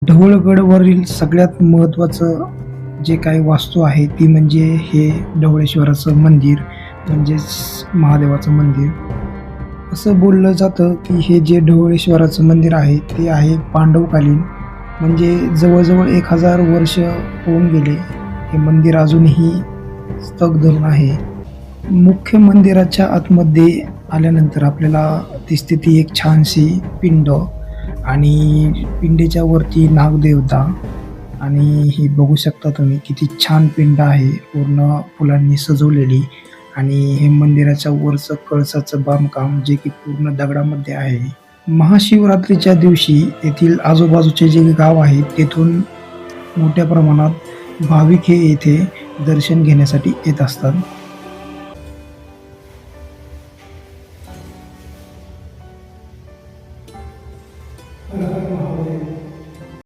ढवळगडवरील सगळ्यात महत्त्वाचं जे काही वास्तू आहे ती म्हणजे हे ढवळेश्वराचं मंदिर म्हणजेच महादेवाचं मंदिर. असं बोललं जातं की हे जे ढवळेश्वराचं मंदिर आहे ते आहे पांडवकालीन, म्हणजे जवळ-जवळ 1000 वर्ष होऊन गेले. हे मंदिर अजूनही तग धरून आहे. मुख्य मंदिराच्या आतमध्ये आल्यानंतर आपल्याला दिसते ती एक छानशी पिंड आणि पिंडीच्या वरती नागदेवता आणि ही बघू शकता तुम्ही किती छान पिंड आहे, पूर्ण फुलांनी सजवलेली आणि हे मंदिराच्या वरचं कळसाचं बांधकाम जे की पूर्ण दगडामध्ये आहे. महाशिवरात्रीच्या दिवशी येथील आजूबाजूचे जे गाव आहेत तेथून मोठ्या प्रमाणात भाविक हे येथे दर्शन घेण्यासाठी येत असतात.